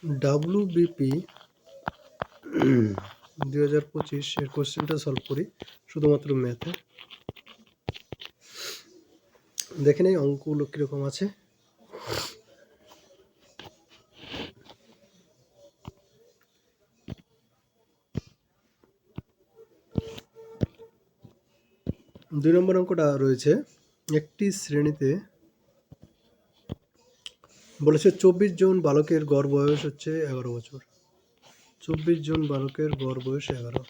WBP 2025 এর কোশ্চেনটা solve করি শুধুমাত্র ম্যাথে। দেখে নেই অঙ্কগুলো কীরকম আছে। দুই নম্বর অঙ্কটা রয়েছে, একটি শ্রেণীতে বলেছে 24 জন বালকের গড় বয়স হচ্ছে 11 বছর। 24 জন বালকের গড় বয়স 11।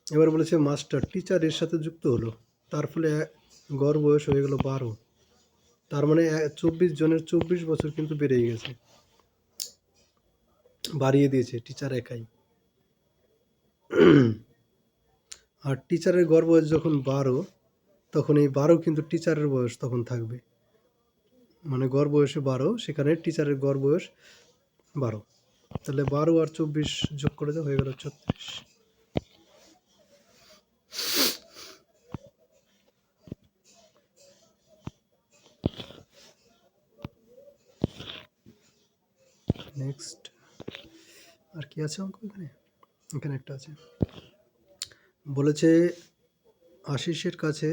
এবার বলেছে মাস্টার টিচার এর সাথে যুক্ত হলো, তার ফলে গড় বয়স হয়ে গেল 12। তার মানে 24 জনের 24 বছর কিন্তু বেড়েই গেছে, বাড়িয়ে দিয়েছে টিচার একাই। আর টিচারের গড় বয়স যখন 12, তখন এই 12 কিন্তু টিচারের বয়স তখন থাকবে, মানে গড় বয়সে 12, সেখানে টিচারের গড় বয়স 12। তাহলে 12 আর 24 যোগ করে দেওয়া হয়ে গেল 36। নেক্সট আর কি আছে অঙ্ক? এখানে একটা আছে, বলেছে আশিসের কাছে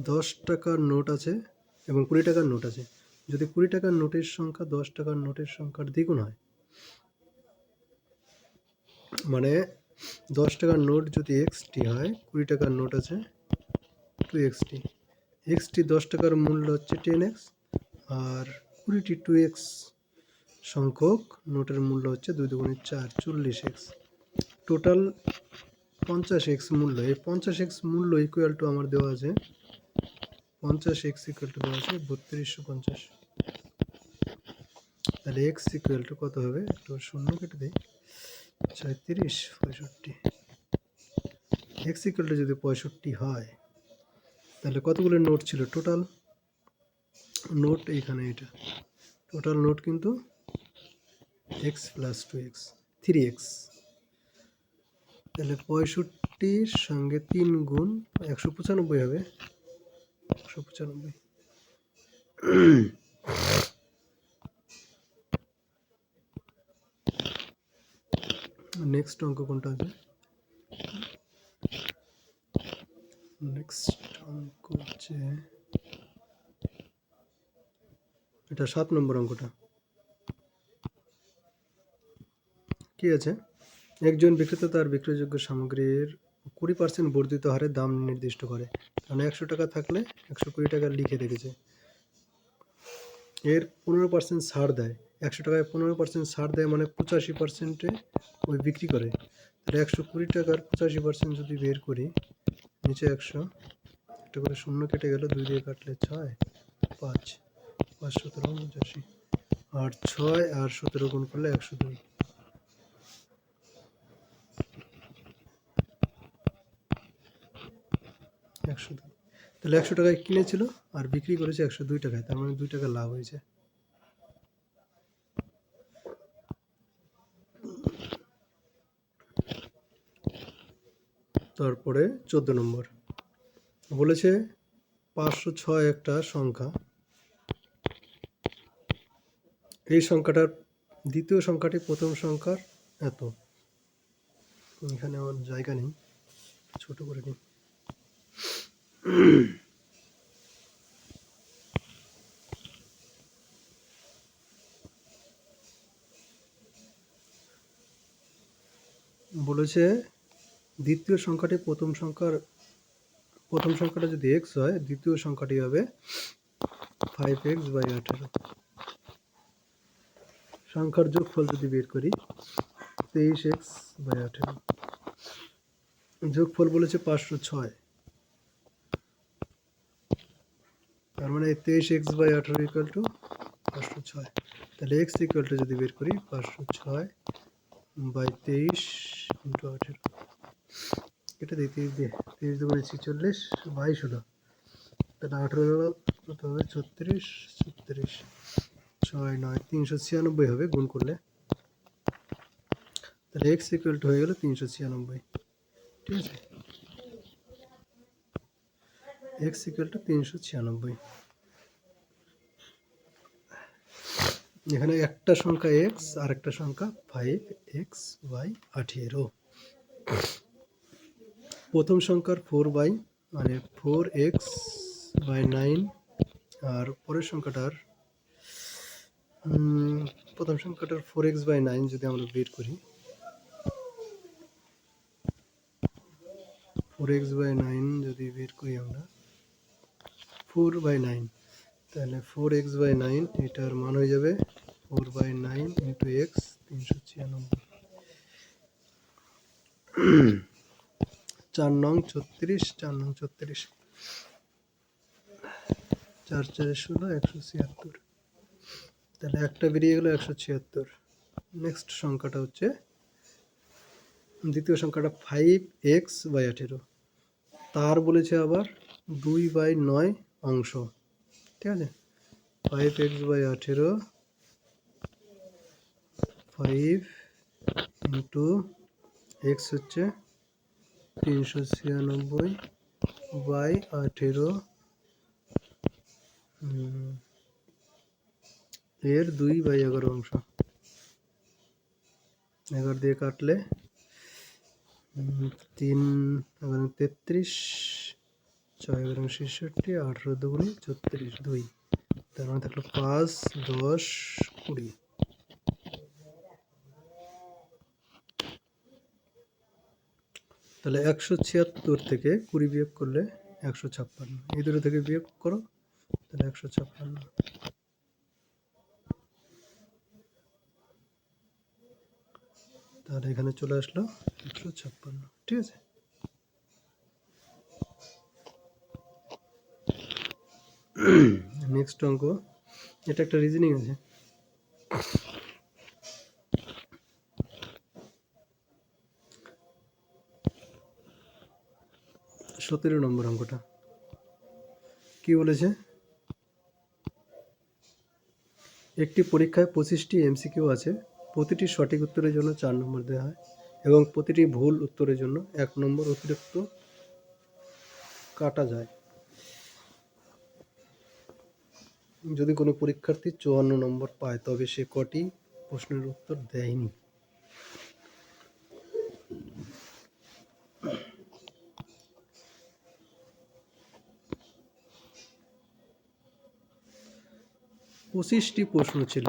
10 টাকার নোট আছে এবং 20 টাকার নোট আছে। যদি 20 টাকার নোটের সংখ্যা 10 টাকার নোটের সংখ্যার দ্বিগুণ হয়, মানে 10 টাকার নোট যদি XT হয়, 20 টাকার নোট আছে 2XT। XT 10 টাকার মূল্য হচ্ছে 10X, আর 20টি 2X সংখ্যক নোটের মূল্য হচ্ছে 2 দুগুণে 4, 40X। টোটাল 50X মূল্য। এই 50X মূল্য ইকুয়াল টু আমার দেওয়া আছে 50X ইকুয়াল টু দেওয়া আছে 3250। তাহলে X ইকুয়াল টু কত হবে? একটু শূন্য কেটে দিই, 36, 65। X ইকুয়াল টু যদি 65 হয়, তাহলে কতগুলো নোট ছিল টোটাল? নোট এইখানে, এটা টোটাল নোট কিন্তু X প্লাস 2X, 3X। তাহলে 65-র সঙ্গে 3 গুণ 195 হবে, 195। নেক্সট অঙ্ক কোনটা আছে? নেক্সট অঙ্ক হচ্ছে এটা 7 নম্বর অঙ্কটা। কি আছে? একজন বিক্রেতা তার বিক্রয়যোগ্য সামগ্রীর 20% বর্ধিত হারে দাম নির্দিষ্ট করে, মানে 100 টাকা থাকলে 120 টাকা লিখে রেখেছে। এর 15% ছাড় দেয়, 100 টাকায় 15% ছাড় দেয়, মানে 85%-এ ওই বিক্রি করে। তাহলে 120 টাকার 85% যদি বের করি, নিচে 100, একটা করে শূন্য কেটে গেল, 2 দিয়ে কাটলে 6, 5, 5 17 85, আর 6 আর 17 গুণ করলে 102। তাহলে 100 টাকায় কিনেছিল আর বিক্রি করেছে 102 টাকায়, তার মানে 2 টাকা লাভ হয়েছে। তারপরে 14 নম্বর বলেছে 506 একটা সংখ্যা, এই সংখ্যাটার দ্বিতীয় সংখ্যাটি প্রথম সংখ্যার এত। এখানে আমার জায়গা নেই, ছোট করে নিই। বলেছে দ্বিতীয় সংখ্যাটি প্রথম সংখ্যাটা যদি x হয়, দ্বিতীয় সংখ্যাটি হবে 5x/18। সংখ্যার যোগফল যদি বের করি, 23x/18। যোগফল বলেছে 506, তার মানে 23x/18 ইকুয়াল টু 506। তাহলে x ইকুয়াল টু যদি বের করি, 506/23 × 18। এটা দিই 23 দিয়ে, 23 দুগুণে 46, 22 হলো। তাহলে 18 কত হবে? 36, 36, 6, 9, 396 হবে গুণ করলে। তাহলে x ইকুয়াল টু হয়ে গেল 396। ঠিক আছে, x ইকুয়াল টু 396। এখানে একটা সংখ্যা এক্স আর একটা সংখ্যা 5x/18। প্রথম সংখ্যার 4 মানে 4x/9 আর পরের সংখ্যাটার প্রথম সংখ্যাটার 4x/9 যদি আমরা বের করি, 4x/9 যদি বের করি আমরা 4/9, তাহলে 4x/9 এটার মান হয়ে যাবে 4/9 ইন্টু এক্স 396। 4 নং 36, 4 নং 36, 4 4 16, 176। তাহলে একটা বেরিয়ে গেল 176। নেক্সট সংখ্যাটা হচ্ছে দ্বিতীয় সংখ্যাটা 5x/18, তার বলেছে আবার 2/9 অংশ। ঠিক আছে, 5x/18, 5 ইন্টু এক্স হচ্ছে 396/18 এর 2/11 অংশ। 11 দিয়ে কাটলে 3 33, 6 66, 18 দুগুণে 36, 2। তার মানে থাকলো 5 10 20। তাহলে 176 থেকে 20 বিয়োগ করলে 156। এই দুটো থেকে বিয়োগ করো, তাহলে 156। তাহলে এখানে চলে আসলো 156। ঠিক আছে, নেক্সট অঙ্ক। এটা একটা রিজনিং আছে। 17 নম্বর অঙ্কটা কি বলেছে? একটি পরীক্ষায় 25টি এমসিকিউ আছে। প্রতিটি সঠিক উত্তরের জন্য 4 নম্বর দেওয়া হয় এবং প্রতিটি ভুল উত্তরের জন্য 1 নম্বর অতিরিক্ত কাটা যায়। যদি কোনো পরীক্ষার্থী 54 নম্বর পায় তবে সে কটি প্রশ্নের উত্তর দেয়নি? পঁচিশটি প্রশ্ন ছিল।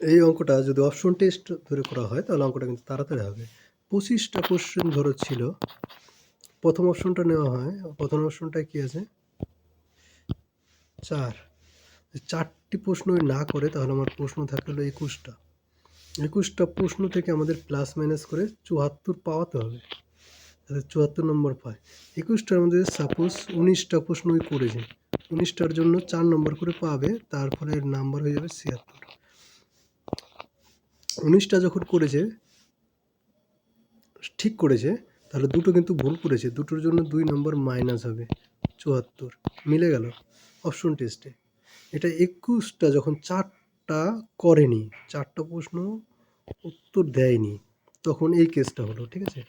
এই অঙ্কটা যদি অপশন টেস্ট ধরে করা হয় তাহলে অঙ্কটা কিন্তু তাড়াতাড়ি হবে। 25টা কোশ্চেন ধরো ছিল। প্রথম অপশনটা নেওয়া হয়, প্রথম অপশনটায় কি আছে? 4। 4টি প্রশ্ন না করে তাহলে আমার প্রশ্ন থাকলো 21টা। 21টা প্রশ্ন থেকে আমাদের প্লাস মাইনাস করে 74 পাওয়াতে হবে, তাহলে 74 নম্বর পায়। 21টার মধ্যে সাপোজ 19টা প্রশ্নই করেছে, 19টার জন্য 4 নম্বর করে পাবে, তার ফলে এর নাম্বার হয়ে যাবে 76। 19টা যখন করেছে ঠিক করেছে, তাহলে দুটো কিন্তু ভুল করেছে, দুটোর জন্য 2 নম্বর মাইনাস হবে, 74 মিলে গেল অপশন টেস্টে। এটা 21টা যখন 4টা করেনি, 4টা প্রশ্ন উত্তর দেয়নি, তখন এই কেসটা হলো। ঠিক আছে,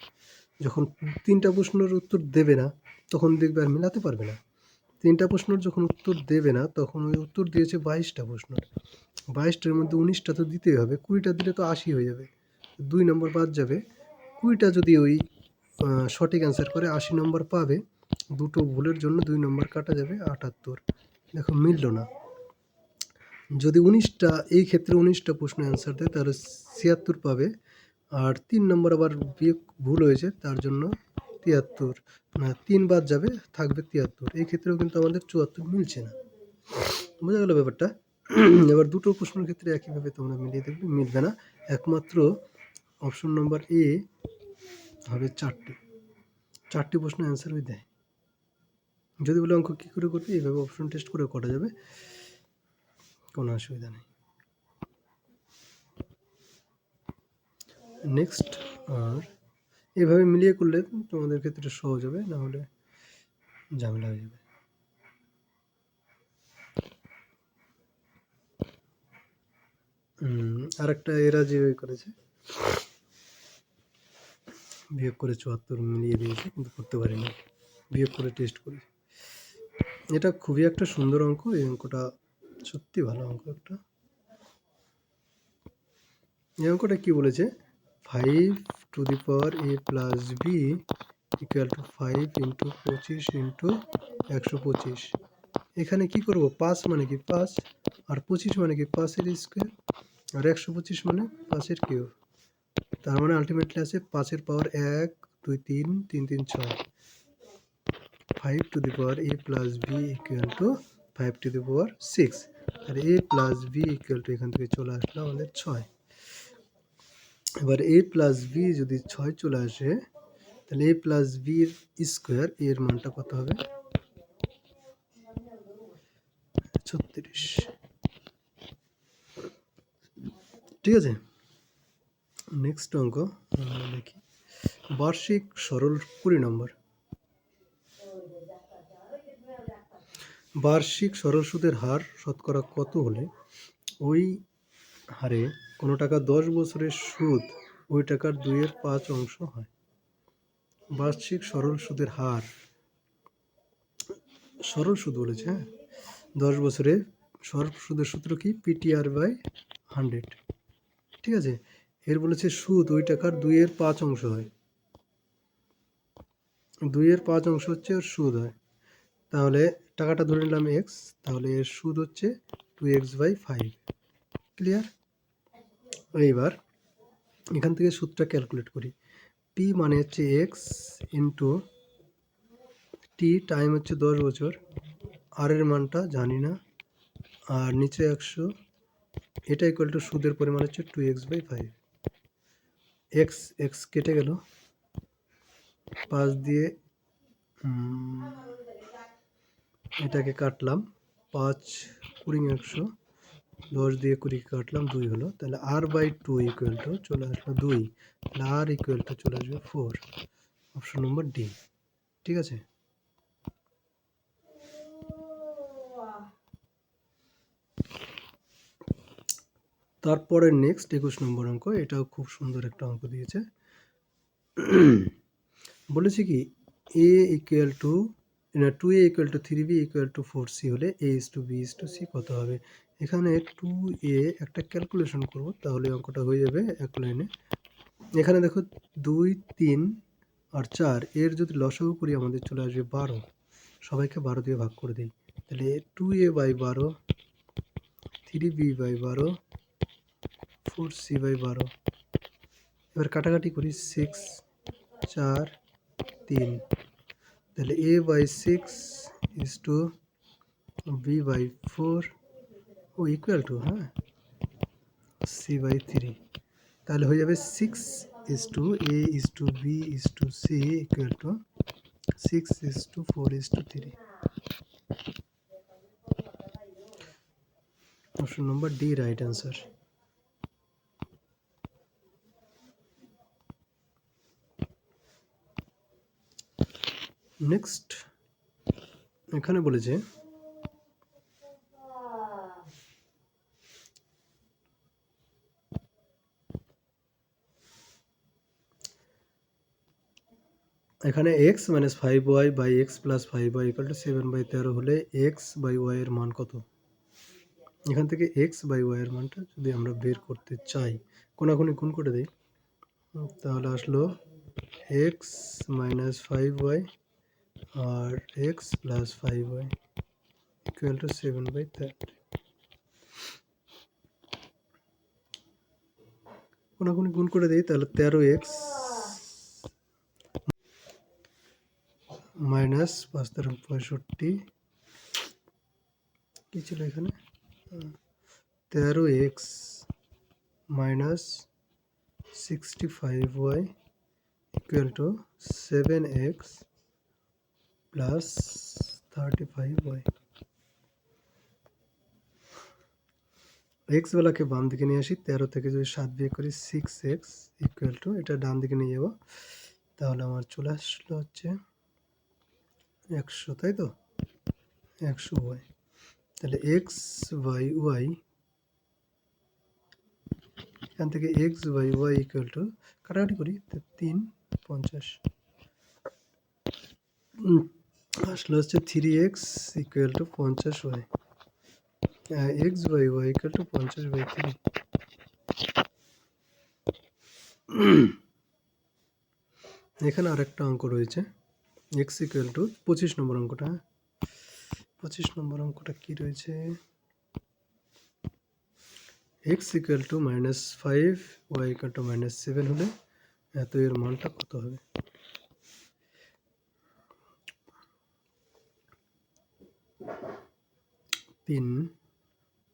যখন 3টা প্রশ্নের উত্তর দেবে না তখন দেখবে আর মেলাতে পারবে না। 3টা প্রশ্নের যখন উত্তর দেবে না তখন ওই উত্তর দিয়েছে 22টা প্রশ্ন, 22টার মধ্যে 19টা তো দিতেই হবে, 20টা দিলে তো 80 হয়ে যাবে, 2 নম্বর বাদ যাবে। 20টা যদি ওই সঠিক অ্যান্সার করে 80 নম্বর পাবে, দুটো ভুলের জন্য 2 নম্বর কাটা যাবে, 78। দেখো মিলল না। যদি 19টা এই ক্ষেত্রে 19টা প্রশ্ন অ্যান্সার দেয় তাহলে 76 পাবে, আর 3 নম্বর আবার বিয়োগ ভুল হয়েছে তার জন্য 73, না 3 বাদ যাবে, থাকবে 73। এই ক্ষেত্রেও কিন্তু আমাদের 74 মিলছে না। বোঝা গেল ব্যাপারটা? এবার দুটো প্রশ্নের ক্ষেত্রে একইভাবে তোমরা মিলিয়ে দেখবে, মিলবে না। একমাত্র অপশন নম্বর এ হবে 4টি প্রশ্ন অ্যান্সার ওই দেয়। যদি বলে অঙ্ক কী করে করবে, এইভাবে অপশন টেস্ট করে করা যাবে, কোনো অসুবিধা নেই। নেক্সট, আর এভাবে মিলিয়ে করলে তোমাদের ক্ষেত্রে সহজ হবে, নাহলে ঝামেলা হয়ে যাবে। আর একটা এরা যে করেছে বিয়োগ করে 74 মিলিয়ে দিয়েছে, কিন্তু করতে পারিনি, বিয়োগ করে টেস্ট করি। এটা খুবই একটা সুন্দর অঙ্ক, এই অঙ্কটা সত্যি ভালো অঙ্ক একটা। এই অঙ্কটা কি বলেছে, 5 to the power a plus b equal to 5 into 25 into 125। এখানে কি করব, 5 মানে কি 5, আর 25 মানে কি 5-এর স্কোয়ার, আর 125 মানে 5-এর কিউব। তার মানে আলটিমেটলি আছে 5-এর পাওয়ার 1 2 3 3 3 6। 5 to the power a plus b equal to 5 to the power 6, আর a plus b equal to এখান থেকে চলে আসলো আমাদের 6। এবার a plus b যদি 6 চলে আসে, তাহলে a plus b এর স্কোয়ার, এর মানটা কত হবে, 36। ঠিক আছে, নেক্সট অঙ্ক আমরা দেখি। বার্ষিক সরল 20 নম্বর। বার্ষিক সরল সুদের হার শতকরা কত হলে ওই হারে কোনো টাকা 10 বছরের সুদ ওই টাকার 2/5 হয়। বার্ষিক সরল সুদের হার, সরল সুদ বলেছে, হ্যাঁ, 10 বছরে সরল সুদের সূত্র কি, PTR/100। ঠিক আছে, এর বলেছে সুদ ওই টাকার 2/5 হয়, 2/5 হচ্ছে ওর সুদ হয়। তাহলে টাকাটা ধরে নিলাম এক্স, তাহলে এর সুদ হচ্ছে 2x/5। ক্লিয়ার? এইবার এখান থেকে সুদটা ক্যালকুলেট করি। পি মানে হচ্ছে এক্স ইন্টু টি, টাইম হচ্ছে 10 বছর, আর এর মানটা জানি না, আর নিচে 100, এটা ইকুয়াল টু সুদের পরিমাণ হচ্ছে 2x/5। এক্স এক্স কেটে গেল, 5 দিয়ে এটাকে কাটলাম, 5 20 100, 10 দিয়ে 20 কাটলাম, 2 হলো, তাহলে r/2 ইকুয়াল টু চলে আসলো 2, তাহলে r ইকুয়াল টু চলে আসবে 4। Option number D. ঠিক আছে, তারপরে নেক্সট 21 নম্বর অঙ্ক, এটাও খুব সুন্দর একটা অঙ্ক দিয়েছে। বলেছে কি a equal to 2a equal to 3b equal to 4c হলে a:b:c কত হবে। এখানে 2a একটা ক্যালকুলেশন করব, তাহলে অঙ্কটা হয়ে যাবে এক লাইনে। এখানে দেখো 2 3 আর 4, এর যদি লসাগু করি আমাদের চলে আসবে 12। সবাইকে 12 দিয়ে ভাগ করে দিই, তাহলে 2a/12, 3b/12, 4c/12। এবার কাটাকাটি করি, 6 4 3, তাহলে a/6 ইজ টু b/4 ও ইকুয়াল টু, হ্যাঁ, c/3। তাহলে হয়ে যাবে 6 is to a is to b is to c equal to 6 is to 4 is to 3। Option number D right answer. Next এখানে বলেছে এখানে x - 5y by x plus 5y equal to 7/13 হলে x/y এর মান কত। এখান থেকে x/y এর মানটা যদি আমরা বের করতে চাই, কোনাকুনি গুণ করে দিই, তাহলে আসলো x - 5y আর x plus 5y equal to 7/13। কোনাকুনি গুণ করে দিই, তাহলে 13x মাইনাস 5 13 65, কী ছিল এখানে, 13x minus 65y equal to 7x plus 35y। X বেলাকে বাম দিকে নিয়ে আসি, 13 থেকে যদি 7 বিয়োগ করি 6x ইকুয়াল টু, এটা ডান দিকে নিয়ে যাব, তাহলে আমার চলে আসলো হচ্ছে 100, তাই তো, 100y। তাহলে x/y এখান থেকে x by y equal to কাটাকাটি করি, 3 50 আসলে হচ্ছে 3x ইকুয়াল টু 50y, x by y equal to 50/3। এখানে আরেকটা অঙ্ক রয়েছে, এক্স ইকুয়াল টু 25 নম্বর অঙ্কটা। 25 নম্বর অঙ্কটা কি রয়েছে, x equal to -5 y equal to -7 হলে এত এর মানটা কত হবে? তিন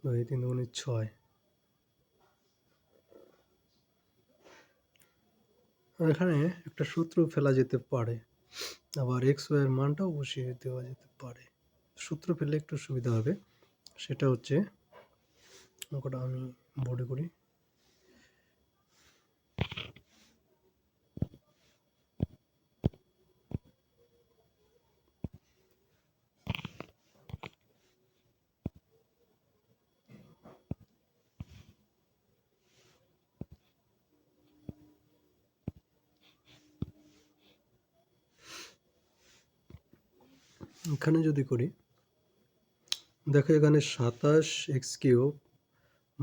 3 দুগুণে 6। এখানে একটা সূত্র ফেলা যেতে পারে, আবার এক্স ওয়াই এর মানটাও বসিয়ে দেওয়া যেতে পারে। সূত্র ফেললে একটু সুবিধা হবে, সেটা হচ্ছে অঙ্কটা আমি বোর্ডে করি। এখানে যদি করি, দেখো এখানে 27x³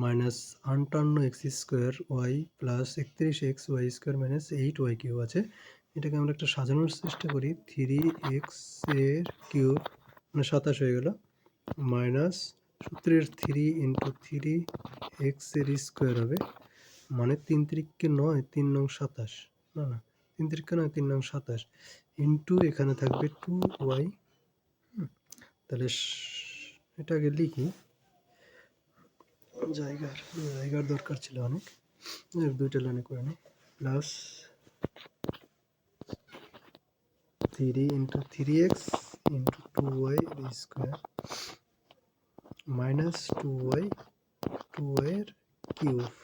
minus 58x² plus 31xy² minus 8y³ আছে। এটাকে আমরা একটা সাজানোর চেষ্টা করি, 3x এর কিউব মানে 27 হয়ে গেল, মাইনাস সূত্রের 3 ইন্টু 3x এর স্কোয়ার হবে, মানে 3 3 9, 3 9 27, না 3 3 9, 3 9 27 ইন্টু এখানে থাকবে 2y। তাহলে এটাকে লিখি, জায়গার দরকার ছিল অনেক, দুইটা লাইনে করে নিই, plus 3 into 3x into 2y square minus 2y এর কিউব।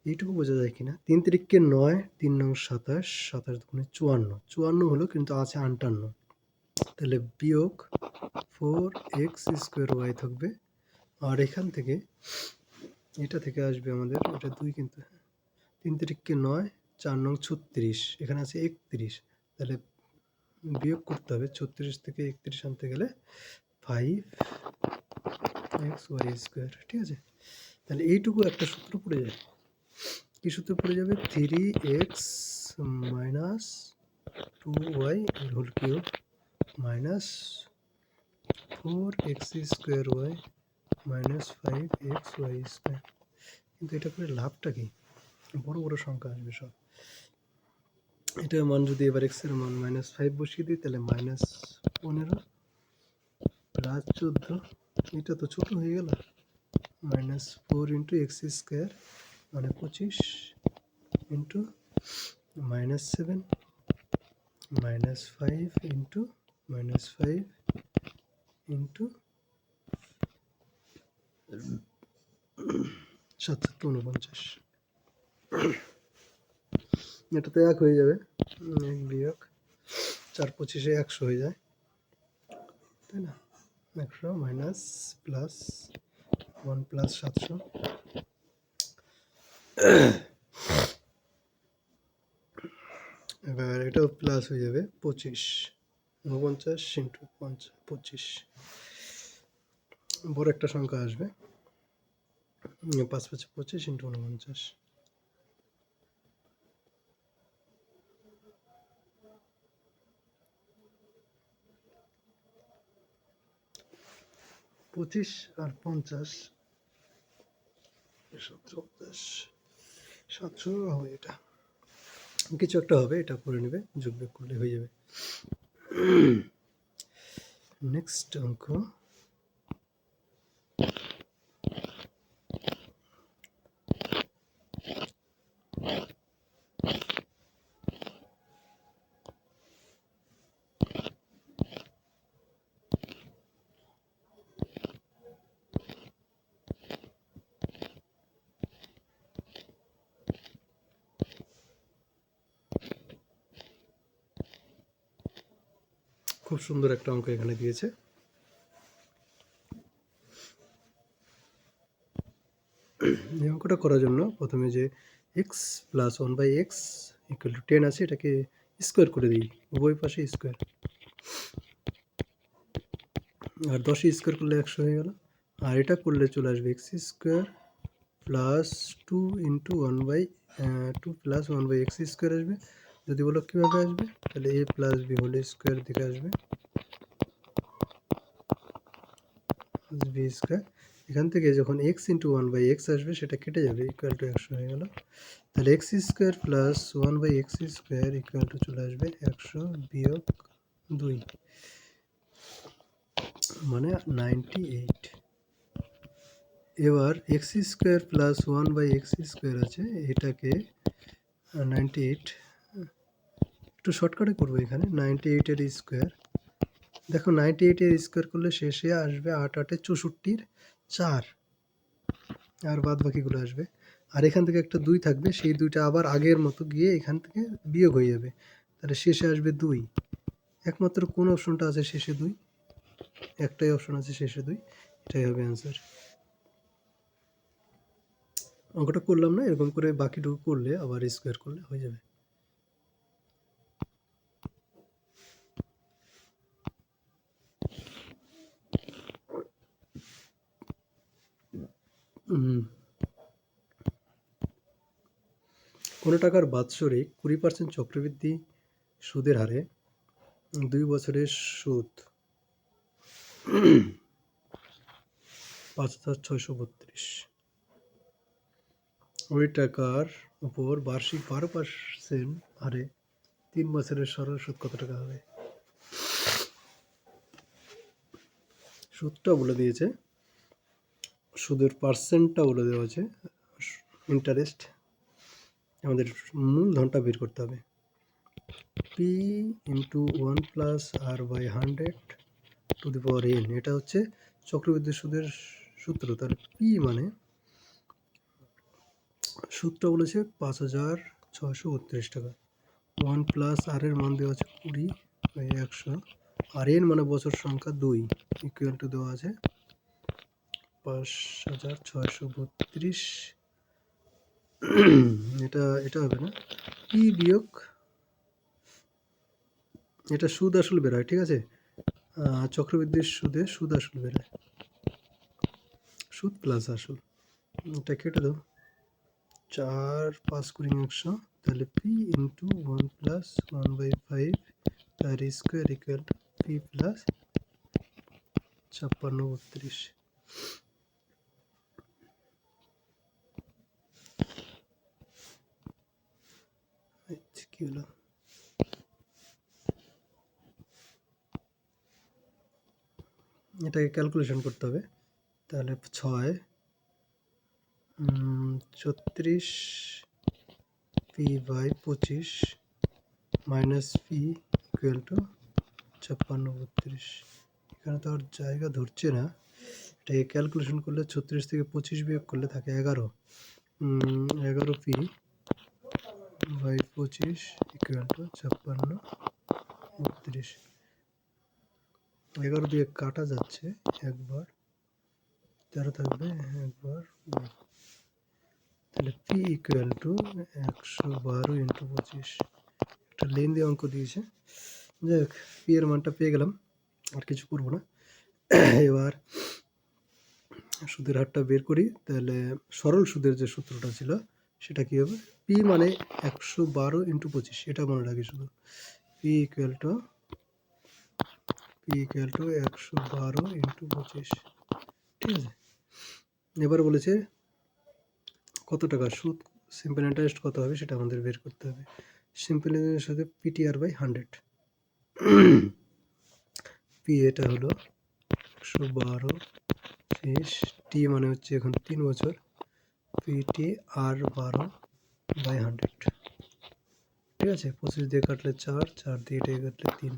এইটুকু বোঝা যায় কিনা, 3 3 9, 3 9 27, 27 দুগুণে 54, 54 হলো কিন্তু আছে 58, তাহলে বিয়োগ 4x² y থাকবে। আর এখান থেকে এটা থেকে আসবে আমাদের, এটা 2 কিন্তু, 3 3 9, 4 9 36, এখানে আছে 31, তাহলে বিয়োগ করতে হবে, 36 থেকে 31 আনতে গেলে 5xy², ঠিক আছে। তাহলে এইটুকু একটা সূত্র পড়ে যায়, কি সূত্র পড়ে যাবে, 3x minus 2y whole cube minus 4x² minus 5xy²। কিন্তু এটা করে লাভটা কি, বড় বড় সংখ্যা আসবে সব। এটার মান যদি এবার x এর মান -5 বসিয়ে দিই, তাহলে -15 প্লাস 14, এটা তো ছোট হয়ে গেল, -4 ইন্টু x² মানে 25 ইন্টু -7 -5 ইন্টু -5 ইন্টু 7 49, এটা তো 1 হয়ে যাবে, 1 বিয়োগ 4 25 100 হয়ে যায়, তাই না, 100 মাইনাস প্লাস 1 প্লাস 700, এবার এটাও প্লাস হয়ে যাবে 25, 49 ইন্টু 25, বড় একটা সংখ্যা আসবে, 5 5 25 ইন্টু 49, 25 আর 50 700 হবে, এটা কিছু একটা হবে, এটা করে নেবে, যোগ বিয়োগ করলে হয়ে যাবে। নেক্সট অঙ্ক, খুব সুন্দর একটা অঙ্ক এখানে দিয়েছে। এই অঙ্কটা অঙ্কটা করার জন্য প্রথমে যে x plus 1/x equal to 10 আছে, এটাকে স্কোয়ার করে দিই, উভয় পাশে স্কোয়ার। আর 10 স্কোয়ার করলে 100 হয়ে গেল। আর এটা করলে চলে আসবে x square plus 2 into 2 plus 1/x square আসবে। যদি বলো কীভাবে আসবে, তাহলে a plus B whole square দিকে আসবে, বি স্কোয়ার। এখান থেকে যখন এক্স ইন্টু 1/x আসবে সেটা কেটে যাবে, ইকুয়াল টু 100 হয়ে গেল। তাহলে x square plus 1/x square equal to চলে আসবে 100 বিয়োগ 2, মানে 98। এবার x square plus 1/x square আছে, এটাকে 98 একটু শর্টকাটে করবো এখানে, 98-এর স্কোয়ার। দেখো 98-এর স্কোয়ার করলে শেষে আসবে 8 8 64-র 4, আর বাদ বাকিগুলো আসবে। আর এখান থেকে একটা 2 থাকবে, সেই 2টা আবার আগের মতো গিয়ে এখান থেকে বিয়োগ হয়ে যাবে, তাহলে শেষে আসবে 2। একমাত্র কোন অপশনটা আছে শেষে 2? একটাই অপশন আছে শেষে 2, এটাই হবে অ্যান্সার। অঙ্কটা করলাম না, এরকম করে বাকিটুকু করলে আবার স্কোয়ার করলে হয়ে যাবে। কোনো টাকার বাৎসরিক 20% চক্রবৃদ্ধি সুদের হারে 2 বছরের সুদ 5,632। ওই টাকার উপর বার্ষিক 12% হারে 3 বছরের সরল সুদ কত টাকা হবে? সুদটা বলে দিয়েছে, সুদের পার্সেন্টটা বলে দেওয়া আছে, ইন্টারেস্ট। আমাদের মূলধনটা বের করতে হবে, P into 1 plus R by 100 to the power n, এটা হচ্ছে চক্রবৃদ্ধি সুদের সূত্র। তাহলে পি মানে সুদটা বলেছে 5,632 টাকা। 1 প্লাস আর এর মান দেওয়া আছে 20/100, আর এন মানে বছর সংখ্যা 2 ইকুয়াল টু দেওয়া আছে 5,632। এটা হবে না, পি বিয়োগ, এটা সুদ আসল বেরোয়, ঠিক আছে? চক্রবৃদ্ধির সুদে সুদ আসল বেরোয়, সুদ প্লাস আসল। এটা কেটে দাও, 4 5 × 100, তাহলে পি ইন্টু 1 প্লাস 1/5 তার square equal to P plus 5632। কি হলো? এটাকে ক্যালকুলেশন করতে হবে। তাহলে 6 36 p/25 minus P equal to 5632। এখানে তো আর জায়গা ধরছে না, এটাকে ক্যালকুলেশন করলে 36 থেকে 25 বিয়োগ করলে থাকে 11। 11p/25 equal to 5632। 11 দিয়ে কাটা যাচ্ছে একবার, 13 থাকবে একবার, তাহলে পি ইকুয়াল টু 112 ইন্টু 25। একটা লেন দিয়ে অঙ্ক দিয়েছে, যাই হোক পি এর মানটা পেয়ে গেলাম, আর কিছু করবো না। এবার সুদের হারটা বের করি, তাহলে সরল সুদের যে সূত্রটা ছিল সেটা কী হবে, পি মানে 112 ইন্টু 25, এটা মনে রাখি শুধু, পি ইকুয়াল টু 112 ইন্টু 25, ঠিক আছে? এবার বলেছে কত টাকা সুদ, সিম্পল ইন্টারেস্ট কত হবে সেটা আমাদের বের করতে হবে। সিম্পল ইন্টারেস্টের সাথে PTR/100, পি এটা হলো 112, টি মানে হচ্ছে এখন 3 বছর, PTR/12/100, ঠিক আছে? 25 দিয়ে কাটলে 4, 4 দিয়ে এটাকে কাটলে 3,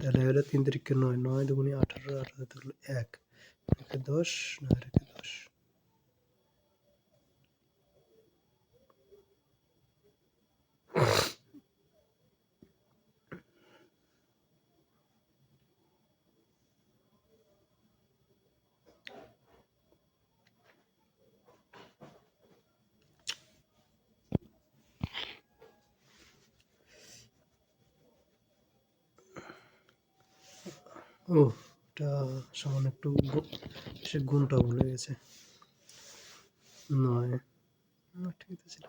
তাহলে হলো 3 3 9, 9 2 18, 18 থাকলো 1, 10, 9 10। ও, এটা সামান্য একটু সে গুণটা ভুলে গেছে। 9 না, ঠিক আছে,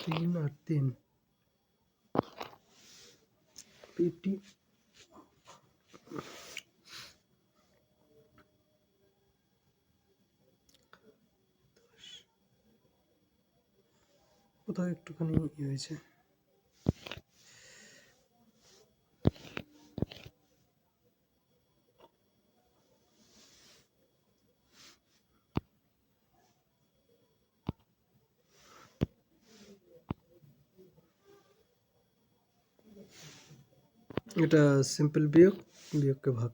3 আর 3 50। কোথাও একটুখানি হয়েছে। এটা সিম্পল বিয়োগ, বিয়োগকে ভাগ।